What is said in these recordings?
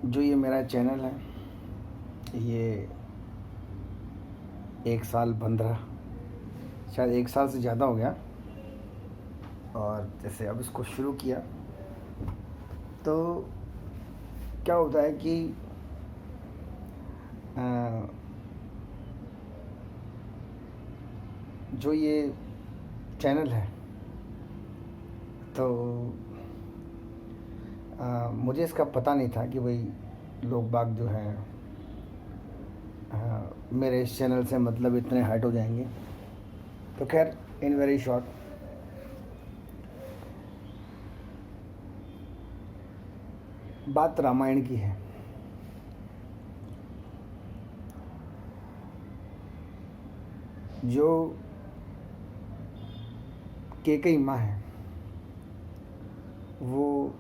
जो ये मेरा चैनल है, ये 1 साल बंद रहा, शायद 1 साल से ज़्यादा हो गया। और जैसे अब इसको शुरू किया तो क्या होता है कि जो ये चैनल है तो मुझे इसका पता नहीं था कि भाई लोग बाग जो हैं मेरे इस चैनल से मतलब इतने हर्ट हो जाएंगे। तो खैर, इन वेरी शॉर्ट, बात रामायण की है। जो कैकेयी माँ है, वो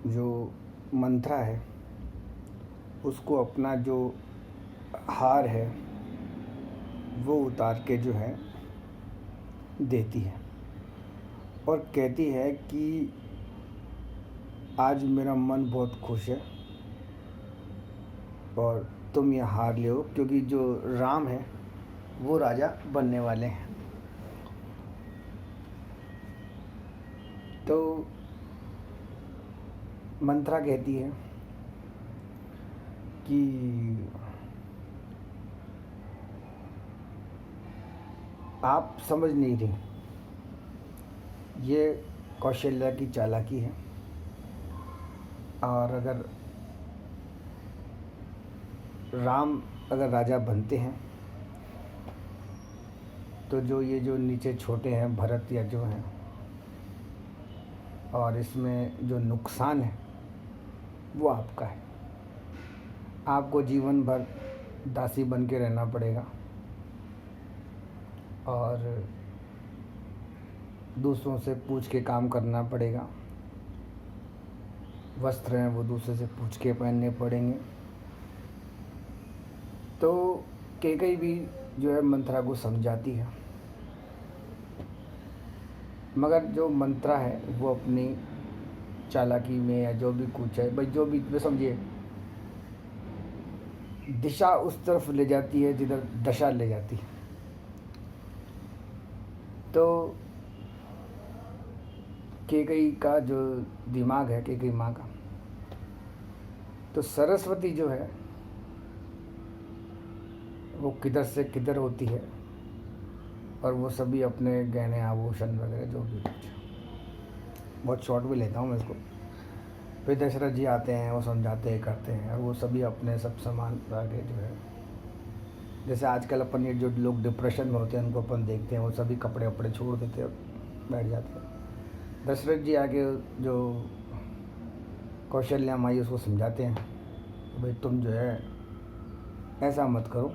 जो मंथरा है उसको अपना जो हार है वो उतार के जो है देती है और कहती है कि आज मेरा मन बहुत खुश है और तुम ये हार ले हो, क्योंकि जो राम है वो राजा बनने वाले हैं। तो मंथरा कहती है कि आप समझ नहीं रही, ये कौशल्या की चालाकी है। और अगर राम अगर राजा बनते हैं तो जो नीचे छोटे हैं, भरत या जो हैं, और इसमें जो नुकसान है वो आपका है। आपको जीवन भर दासी बन के रहना पड़ेगा और दूसरों से पूछ के काम करना पड़ेगा। वस्त्र हैं वो दूसरे से पूछ के पहनने पड़ेंगे। तो कैकेयी भी जो है मंथरा को समझाती है, मगर जो मंथरा है वो अपनी चालाकी में या जो भी कुछ है, भाई जो भी समझिए, दिशा उस तरफ ले जाती है जिधर दशा ले जाती है। तो कैकेयी का जो दिमाग है, कैकेयी माँ का, तो सरस्वती जो है वो किधर से किधर होती है और वो सभी अपने गहने आभूषण वगैरह जो भी कुछ, बहुत शॉर्ट भी लेता हूँ मैं इसको। फिर दशरथ जी आते हैं, वो समझाते हैं, करते हैं, और वो सभी अपने सब सामान आगे जो है, जैसे आजकल अपन ये जो लोग डिप्रेशन में होते हैं उनको अपन देखते हैं, वो सभी कपड़े वपड़े छोड़ देते हैं, बैठ जाते हैं। दशरथ जी आगे जो कौशल्या माई उसको समझाते हैं, भाई तुम जो है ऐसा मत करो,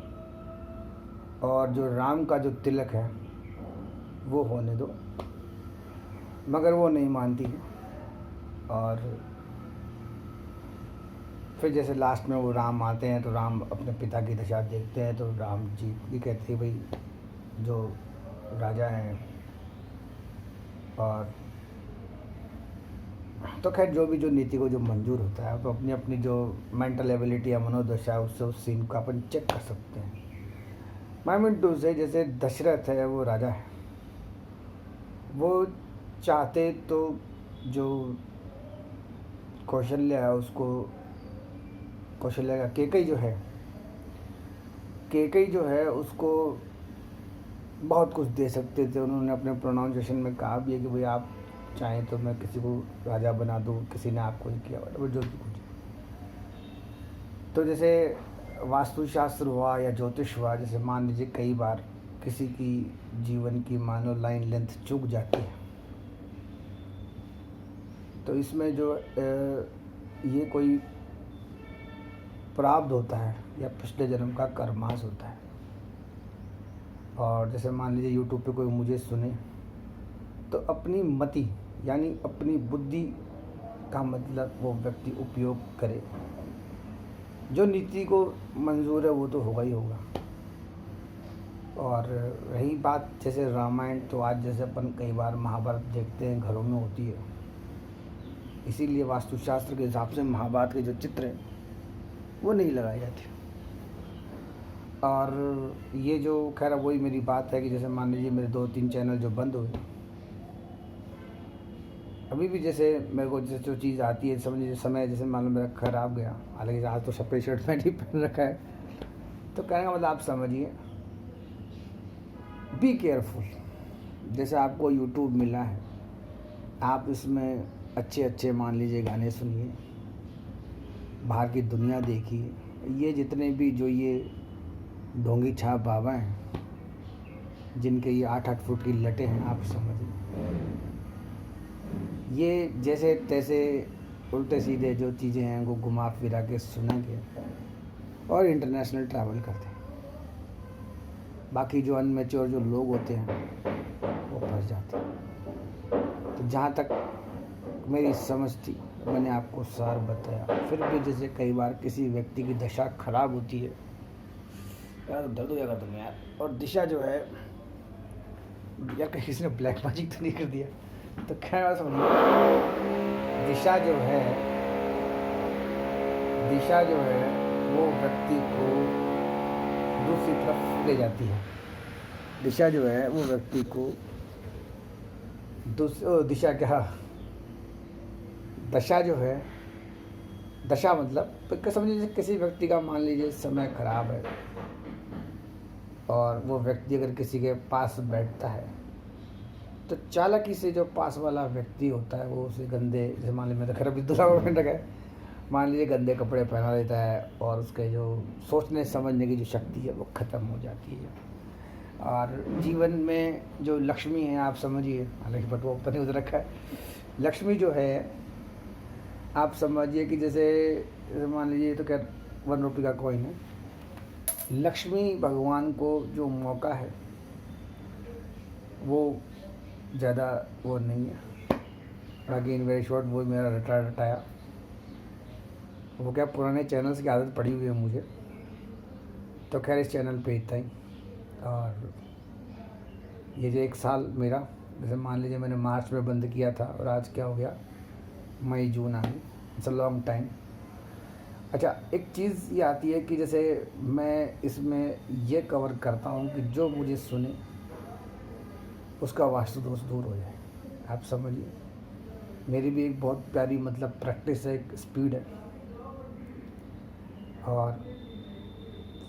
और जो राम का जो तिलक है वो होने दो। मगर वो नहीं मानती है। और फिर जैसे लास्ट में वो राम आते हैं तो राम अपने पिता की दशा देखते हैं, तो राम जी भी कहते हैं भाई जो राजा हैं, और तो खैर जो भी जो नीति को जो मंजूर होता है, तो अपनी अपनी जो मेंटल एबिलिटी या मनोदशा है उससे उस सीन को अपन चेक कर सकते हैं। मैं मीन टू से, जैसे दशरथ है वो राजा है, वो चाहते तो जो कौशल्या है उसको, कौशल्या का कैकेयी जो है, कैकेयी जो है उसको बहुत कुछ दे सकते थे। उन्होंने अपने प्रोनाउंसिएशन में कहा भी है कि भाई आप चाहें तो मैं किसी को राजा बना दूँ, किसी ने आपको ही किया वो जो भी कुछ। तो जैसे वास्तुशास्त्र हुआ या ज्योतिष हुआ, जैसे मान लीजिए कई बार किसी की जीवन की मानो लाइन लेंथ चूक जाती है, तो इसमें जो ये कोई प्रारब्ध होता है या पिछले जन्म का कर्मास होता है। और जैसे मान लीजिए यूट्यूब पे कोई मुझे सुने तो अपनी मति यानी अपनी बुद्धि का मतलब वो व्यक्ति उपयोग करे। जो नीति को मंजूर है वो तो होगा ही होगा। और रही बात जैसे रामायण, तो आज जैसे अपन कई बार महाभारत देखते हैं, घरों में होती है, इसीलिए वास्तुशास्त्र के हिसाब से महाभारत के जो चित्र हैं वो नहीं लगाए जाते। और ये जो खैर वही मेरी बात है कि जैसे मान लीजिए मेरे 2-3 चैनल जो बंद हुए, अभी भी जैसे मेरे को जैसे जो चीज़ आती है समझ लीजिए समय जैसे मान लो मेरा खराब गया, हालांकि आज तो सफ़ेद शर्ट मैंने ही पहन रखा है, तो कहने का मतलब आप समझिए बी केयरफुल। जैसे आपको यूट्यूब मिला है, आप इसमें अच्छे अच्छे मान लीजिए गाने सुनिए, बाहर की दुनिया देखिए। ये जितने भी जो ये ढोंगी छाप बाबा हैं जिनके ये 8-8 फुट की लटें हैं, आप समझिए ये जैसे तैसे उल्टे सीधे जो चीज़ें हैं उनको घुमा फिरा के सुना के और इंटरनेशनल ट्रैवल करते हैं। बाकी जो अनमेच्योर जो लोग होते हैं वो फंस जाते हैं। तो जहाँ तक मेरी समझ थी मैंने आपको सार बताया। फिर भी जैसे कई बार किसी व्यक्ति की दशा खराब होती है यार, दर्द हो जाएगा तुम यार। और दिशा जो है यार, कहीं किसी ने ब्लैक मैजिक तो नहीं कर दिया? तो खैर समझिए दिशा जो है वो व्यक्ति को दूसरी तरफ ले जाती है। दिशा जो है वो व्यक्ति को दिशा क्या, दशा जो है, दशा मतलब तो समझिए किसी व्यक्ति का मान लीजिए समय खराब है और वो व्यक्ति अगर किसी के पास बैठता है तो चालाकी से जो पास वाला व्यक्ति होता है वो उसे गंदे, जैसे मान लीजिए मैं तो खराब दूसरा पहन रखा है, मान लीजिए गंदे कपड़े पहना देता है और उसके जो सोचने समझने की जो शक्ति है वो ख़त्म हो जाती है। और जीवन में जो लक्ष्मी है आप समझिए, हालांकि बट वो ऊपर नहीं उतर रखा है, लक्ष्मी जो है आप समझिए कि जैसे मान लीजिए तो क्या 1 रुपये का कॉइन है, लक्ष्मी भगवान को जो मौका है वो ज़्यादा वो नहीं है। बाकी इन वेरी शॉर्ट वो मेरा रटाया वो क्या पुराने चैनल्स की आदत पड़ी हुई है मुझे, तो खैर इस चैनल पे इतना ही। और ये जो 1 साल मेरा जैसे मान लीजिए मैंने मार्च में बंद किया था और आज क्या हो गया, मई जून आ गई, इट्स अ लॉन्ग टाइम। अच्छा एक चीज़ ये आती है कि जैसे मैं इसमें ये कवर करता हूँ कि जो मुझे सुने उसका वास्तु दोष दूर हो जाए। आप समझिए मेरी भी एक बहुत प्यारी मतलब प्रैक्टिस है, एक स्पीड है। और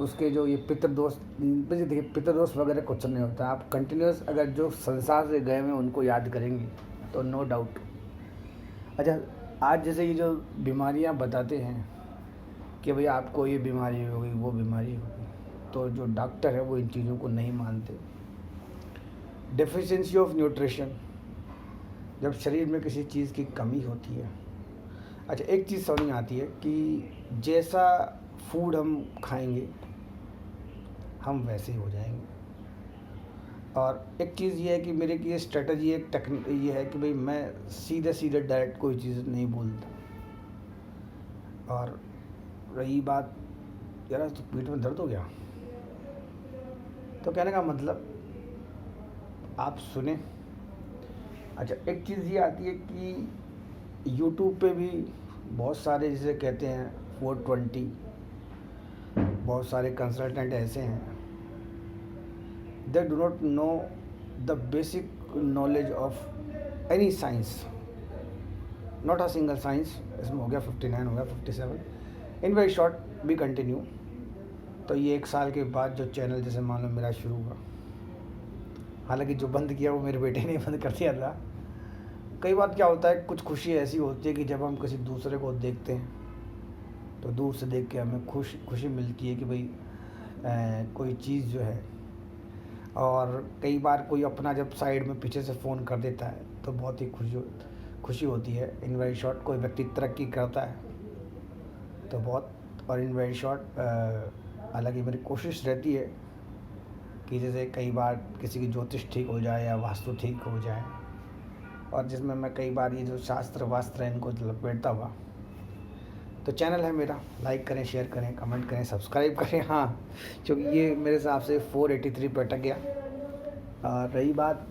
उसके जो ये पितृदोष, देखिए पितृदोष वगैरह कुछ नहीं होता। आप कंटिन्यूस अगर जो संसार से गए हैं उनको याद करेंगे तो नो डाउट। अच्छा आज जैसे ये जो बीमारियां बताते हैं कि भाई आपको ये बीमारी हो गई वो बीमारी हो गई, तो जो डॉक्टर है वो इन चीज़ों को नहीं मानते। डेफिशिएंसी ऑफ न्यूट्रिशन, जब शरीर में किसी चीज़ की कमी होती है। अच्छा एक चीज़ समझ में आती है कि जैसा फूड हम खाएंगे हम वैसे ही हो जाएंगे। और एक चीज़ ये है कि मेरे की ये स्ट्रेटजी एक टेक्निक ये है कि भाई मैं सीधे डायरेक्ट कोई चीज़ नहीं बोलता। और रही बात यार तो पेट में दर्द हो गया, तो कहने का मतलब आप सुने। अच्छा एक चीज़ ये आती है कि यूट्यूब पे भी बहुत सारे जिसे कहते हैं 420, बहुत सारे कंसल्टेंट ऐसे हैं, they do not know the basic knowledge of any science, not a single science. इसमें हो गया 59, हो गया 57। इन वेरी शॉर्ट भी कंटिन्यू। तो ये 1 साल के बाद जो चैनल जैसे मान लो मेरा शुरू हुआ, हालांकि जो बंद किया वो मेरे बेटे ने बंद कर दिया था। कई बार क्या होता है, कुछ खुशी ऐसी होती है कि जब हम किसी दूसरे को देखते हैं तो दूर से देख के हमें खुशी मिलती है कि भाई कोई चीज़ जो है। और कई बार कोई अपना जब साइड में पीछे से फ़ोन कर देता है तो बहुत ही खुशी होती है। इन वेरी शॉर्ट कोई व्यक्ति तरक्की करता है तो बहुत, और इन वेरी शॉर्ट हालांकि मेरी कोशिश रहती है कि जैसे कई बार किसी की ज्योतिष ठीक हो जाए या वास्तु ठीक हो जाए, और जिसमें मैं कई बार ये जो शास्त्र वास्त्र है इनको लपेटता हुआ। तो चैनल है मेरा, लाइक करें, शेयर करें, कमेंट करें, सब्सक्राइब करें। हाँ क्योंकि ये मेरे हिसाब से 483 पे अटक गया। रही बात